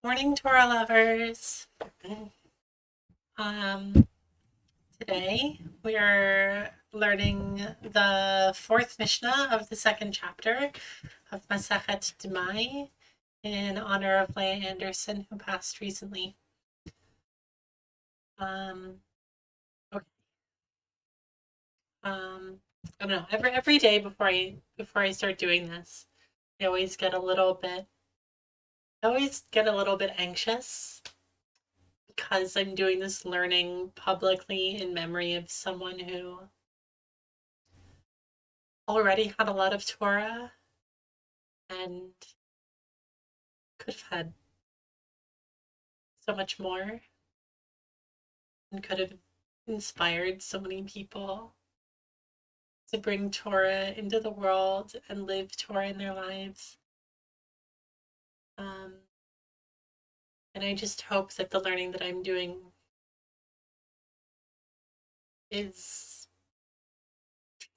Morning, Torah lovers. Um, Today we are learning the fourth Mishnah of the second chapter of Mishna D'mai in honor of Lea Andersen, who passed recently. Um, okay. I don't know. Every day before I start doing this, I always get a little bit. I always get a little bit anxious because I'm doing this learning publicly in memory of someone who already had a lot of Torah and could have had so much more and could have inspired so many people to bring Torah into the world and live Torah in their lives. Um, and I just hope that the learning that I'm doing is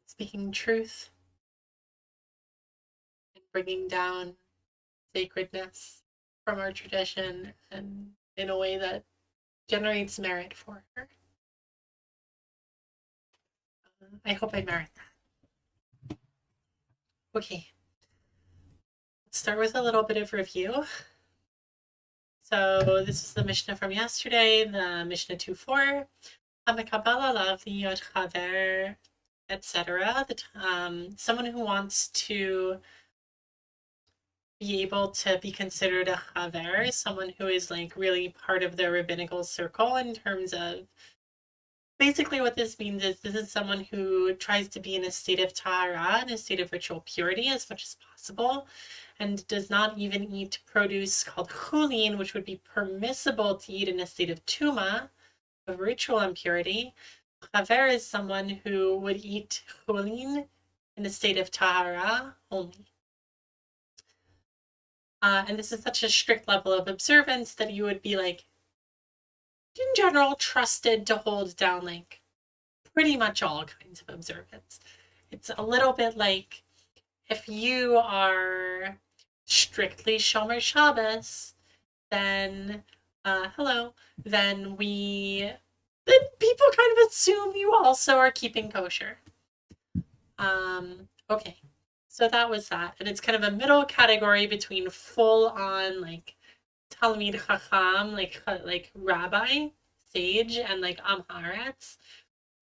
speaking truth and bringing down sacredness from our tradition and in a way that generates merit for her. I hope I merit that. Okay, let's start with a little bit of review. So this is the Mishnah from yesterday, the Mishnah 2:4. Hamekabel alav liyot chaver, etc. Someone who wants to be able to be considered a chaver, someone who is like really part of the rabbinical circle in terms of basically what this means is this is someone who tries to be in a state of tahara, in a state of ritual purity as much as possible, and does not even eat produce called chulin, which would be permissible to eat in a state of tuma, of ritual impurity. Chaver is someone who would eat chulin in a state of tahara only. And this is such a strict level of observance that you would be like, in general, trusted to hold down like pretty much all kinds of observance. It's a little bit like if you are strictly Shomer Shabbos, then then people kind of assume you also are keeping kosher. Okay, so that was that, and it's kind of a middle category between full on like Talmid Chacham, like rabbi, sage, and like Am Haaretz.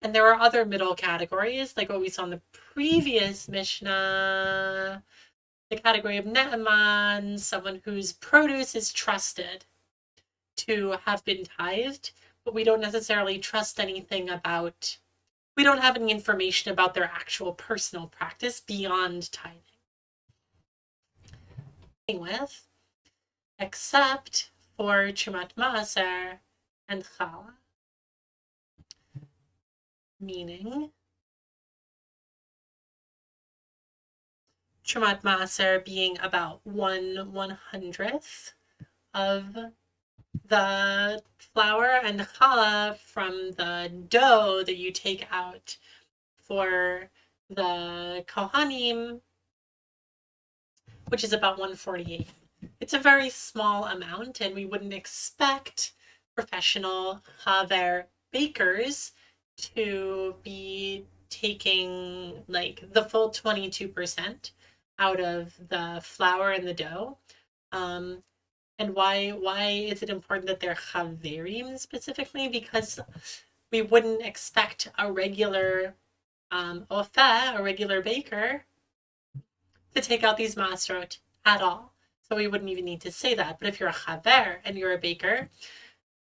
And there are other middle categories, like what we saw in the previous Mishnah, the category of Ne'eman, someone whose produce is trusted to have been tithed, but we don't necessarily trust anything about, we don't have any information about their actual personal practice beyond tithing. With, except for Chumat Maaser and Chala, meaning Chumat Maaser being about 1/100th of the flour, and challah from the dough that you take out for the Kohanim, which is about 1/48th. It's a very small amount, and we wouldn't expect professional chaver bakers to be taking like the full 22% out of the flour and the dough. And why is it important that they're chaverim specifically? Because we wouldn't expect a regular ofeh, a regular baker, to take out these masrot at all. So we wouldn't even need to say that. But if you're a chaver and you're a baker,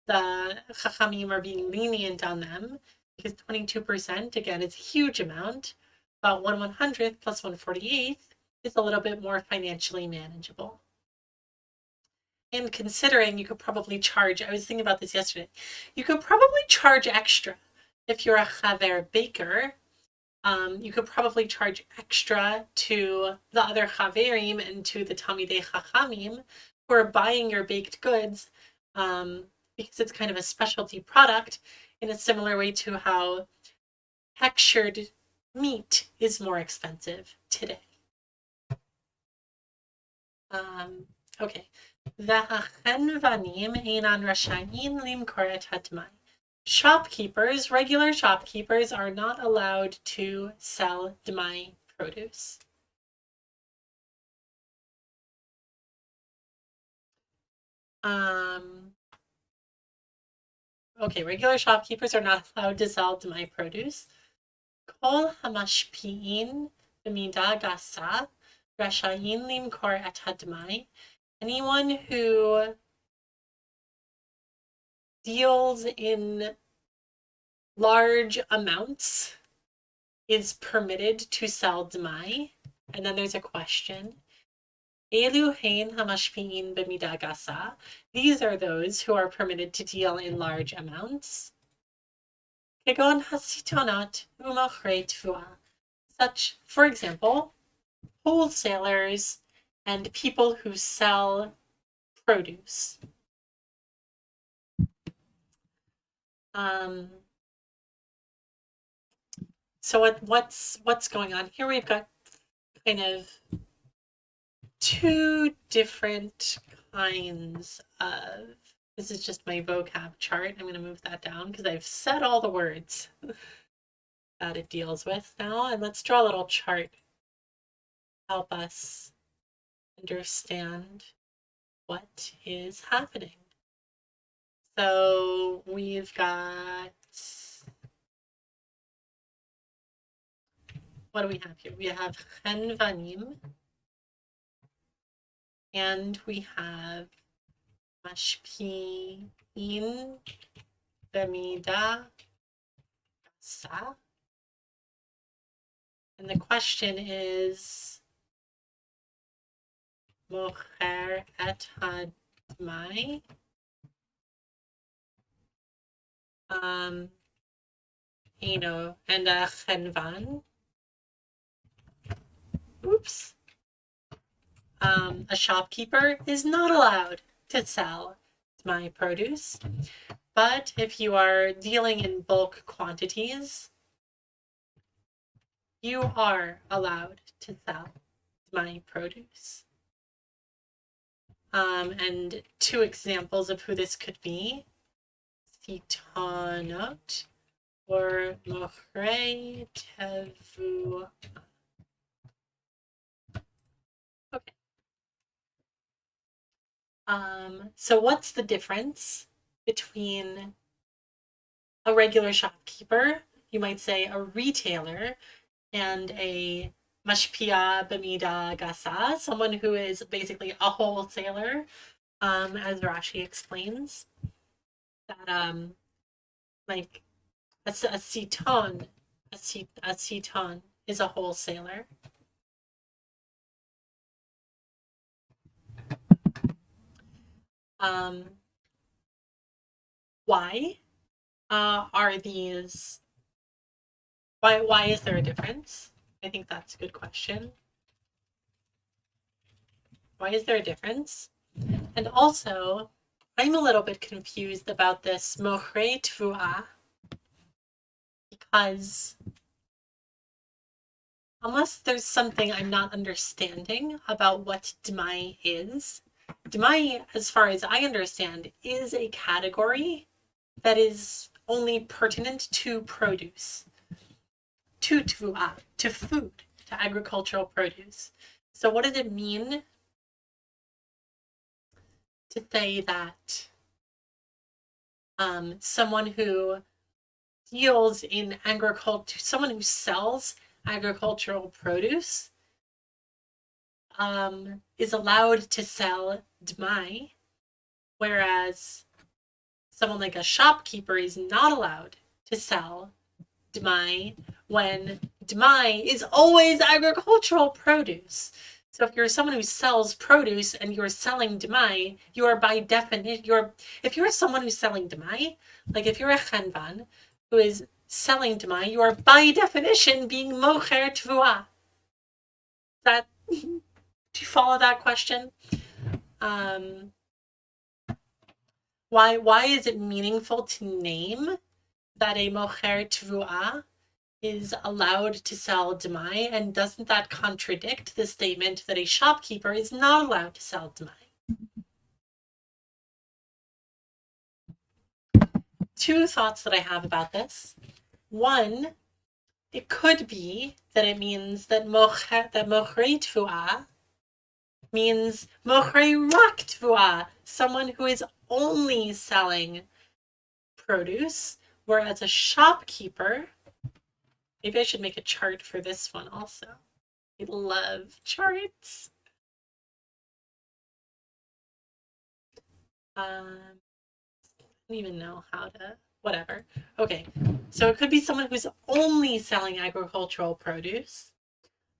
the chachamim are being lenient on them because 22%, again, is a huge amount. About 1/100th plus 1/48th is a little bit more financially manageable. And considering you could probably charge, I was thinking about this yesterday, you could probably charge extra if you're a chaver baker. You could probably charge extra to the other chaverim and to the Talmidei Chachamim who are buying your baked goods because it's kind of a specialty product in a similar way to how hechshered meat is more expensive today. Okay, והחנוונים אינן רשאים למכור את הדמai. Shopkeepers, regular shopkeepers, are not allowed to sell d'mai produce. Okay, regular shopkeepers are not allowed to sell d'mai produce. Kol hamashpi'in b'midah gasa rasha'in limkor et had'mai. Anyone who deals in large amounts is permitted to sell d'mai. And then there's a question. Elu hein hamashpi'in b'midah gasa. These are those who are permitted to deal in large amounts. Kegon hasitonat umochrei tfua. Such, for example, wholesalers and people who sell produce. So what's going on here? We've got kind of two different kinds of, this is just my vocab chart. I'm going to move that down because I've said all the words that it deals with now. And let's draw a little chart to help us understand what is happening. So we've got, what do we have here? We have chenvanim, and we have mashpi'in b'midah gasa. And the question is, mocher et had'mai. And a chenvan. Oops. A shopkeeper is not allowed to sell my produce, but if you are dealing in bulk quantities, you are allowed to sell my produce. And two examples of who this could be: sitonot or mochrei tevu. Okay. So what's the difference between a regular shopkeeper, you might say a retailer, and a mashpia b'midah gasa, someone who is basically a wholesaler, as Rashi explains, that like a siton is a wholesaler. Why are these? Why is there a difference? I think that's a good question. Why is there a difference? And also, I'm a little bit confused about this mochrei tvuah, because unless there's something I'm not understanding about what d'mai is, d'mai, as far as I understand, is a category that is only pertinent to produce, to tvuah, to food, to agricultural produce. So what does it mean to say that someone who deals in agriculture, someone who sells agricultural produce, is allowed to sell d'mai, whereas someone like a shopkeeper is not allowed to sell d'mai when d'mai is always agricultural produce. So if you're someone who sells produce and you're selling d'mai, you are by definition, if you're someone who's selling d'mai, like if you're a chenvan who is selling d'mai, you are by definition being mocher tvuah. That, do you follow that question? Why is it meaningful to name that a mocher tvuah is allowed to sell d'mai, and doesn't that contradict the statement that a shopkeeper is not allowed to sell d'mai? two thoughts that I have about this. One, it could be that it means that mochrei tfuah means mochrei rak tfuah, someone who is only selling produce, whereas a shopkeeper, maybe I should make a chart for this one also. I love charts. I don't even know how to, whatever. Okay, so it could be someone who's only selling agricultural produce,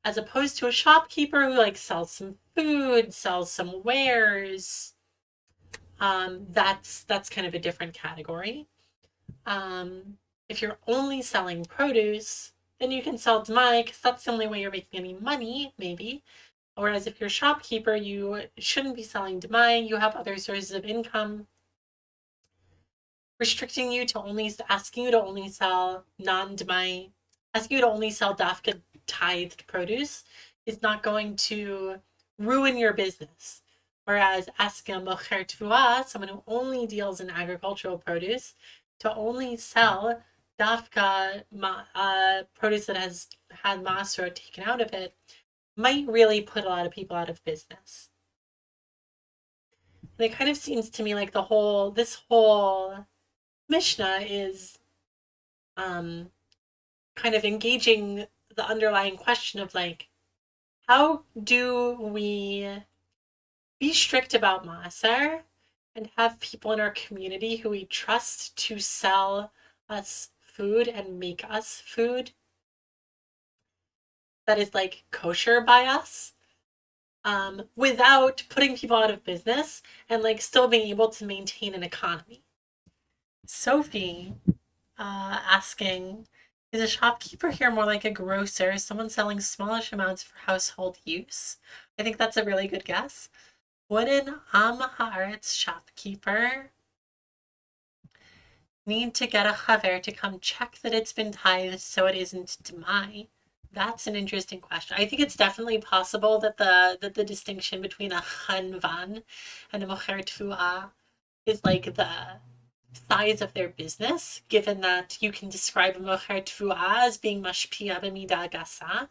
as opposed to a shopkeeper who like sells some food, sells some wares. That's kind of a different category. If you're only selling produce, then you can sell D'mai because that's the only way you're making any money, maybe. Whereas if you're a shopkeeper, you shouldn't be selling D'mai. You have other sources of income. Restricting you to only, asking you to only sell non-D'mai, asking you to only sell dafka tithed produce is not going to ruin your business. Whereas asking a mocher tfuah, someone who only deals in agricultural produce, to only sell dafka produce that has had masro taken out of it, might really put a lot of people out of business. And it kind of seems to me like this whole Mishnah is kind of engaging the underlying question of like, how do we be strict about maaser and have people in our community who we trust to sell us food and make us food that is like kosher by us, without putting people out of business and like still being able to maintain an economy. Sophie asking, is a shopkeeper here more like a grocer, someone selling smallish amounts for household use? I think that's a really good guess. Would an Am Haaretz shopkeeper need to get a chaver to come check that it's been tithed so it isn't D'mai? That's an interesting question. I think it's definitely possible that the distinction between a chanvan and a mocher tfuah is like the size of their business, given that you can describe a mocher tfuah as being mashpia b'midah gasa.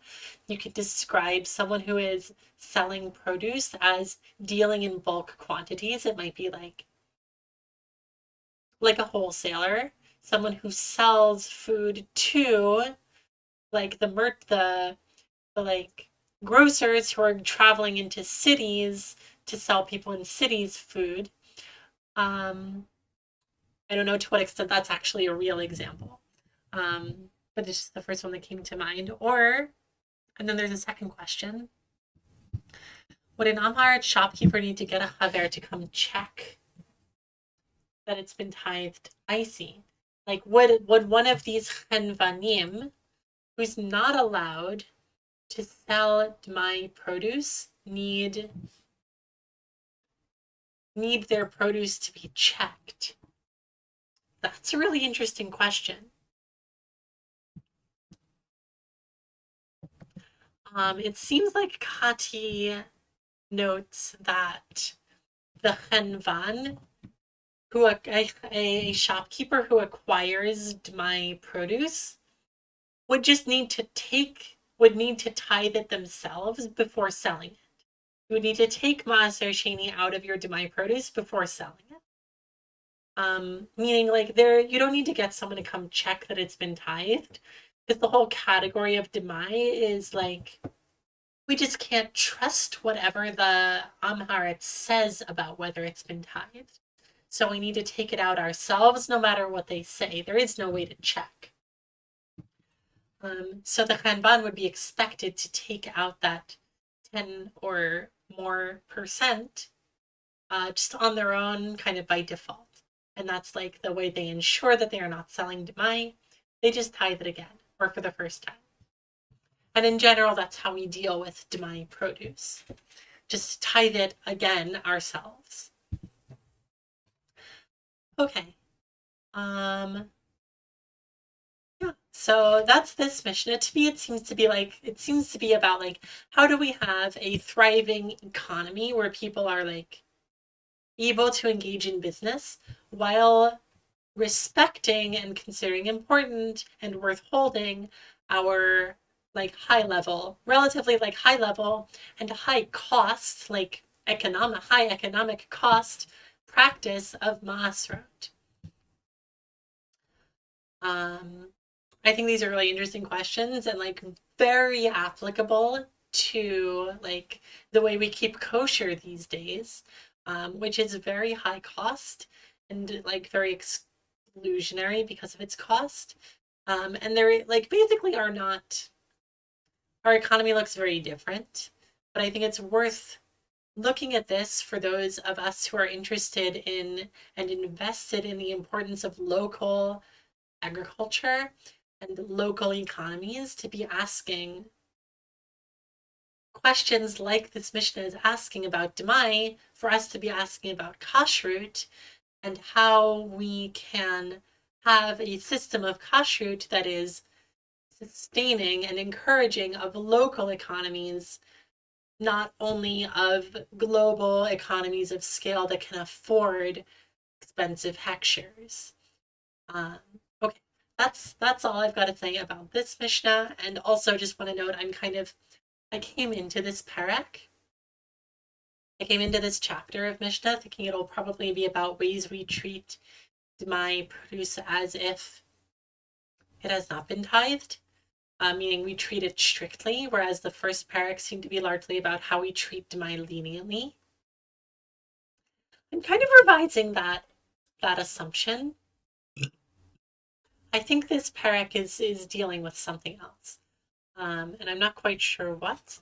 You could describe someone who is selling produce as dealing in bulk quantities. It might be like a wholesaler, someone who sells food to like the like grocers who are traveling into cities to sell people in cities food. I don't know to what extent that's actually a real example, but it's just the first one that came to mind. And then there's a second question. Would an Amharic shopkeeper need to get a chaver to come check that it's been tithed icy? Like, would one of these chenvanim, who's not allowed to sell my produce, need their produce to be checked? That's a really interesting question. It seems like Kati notes that the chenvan, who a shopkeeper who acquires my produce, would need to tithe it themselves before selling it. You would need to take maaser sheni out of your D'mai produce before selling it. Meaning like you don't need to get someone to come check that it's been tithed, because the whole category of D'mai is like, we just can't trust whatever the Amharit says about whether it's been tithed. So we need to take it out ourselves no matter what they say. There is no way to check. So the Chanban would be expected to take out that 10 or more percent just on their own, kind of by default. And that's like the way they ensure that they are not selling D'mai. They just tithe it again, or for the first time. And in general, that's how we deal with D'mai produce. Just tithe it again ourselves. Okay. Yeah, so that's this Mishnah. To me, it seems to be about like, how do we have a thriving economy where people are like able to engage in business while respecting and considering important and worth holding our like high level, relatively like high level and high cost, like high economic cost practice of Maasrot. I think these are really interesting questions and like very applicable to like the way we keep kosher these days, which is very high cost and like very exclusionary because of its cost. And they're like basically are not, our economy looks very different, but I think it's worth looking at this for those of us who are interested in and invested in the importance of local agriculture and local economies to be asking questions like this Mishnah is asking about D'mai, for us to be asking about kashrut and how we can have a system of kashrut that is sustaining and encouraging of local economies, not only of global economies of scale that can afford expensive hectares. Okay, that's all I've got to say about this Mishnah. And also just want to note I came into this parak. I came into this chapter of Mishnah thinking it'll probably be about ways we treat D'mai produce as if it has not been tithed, meaning we treat it strictly, whereas the first parak seemed to be largely about how we treat D'mai leniently. I'm kind of revising that assumption. I think this parak is dealing with something else, and I'm not quite sure what.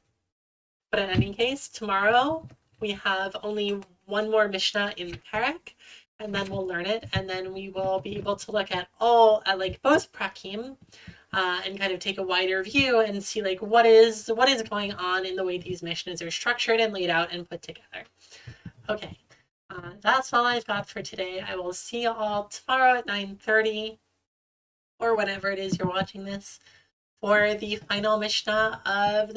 But in any case, tomorrow we have only one more Mishnah in the parak, and then we'll learn it, and then we will be able to look at like both prakim, and kind of take a wider view and see like what is going on in the way these Mishnahs are structured and laid out and put together. Okay, that's all I've got for today. I will see you all tomorrow at 9:30 or whenever it is you're watching this for the final Mishnah of the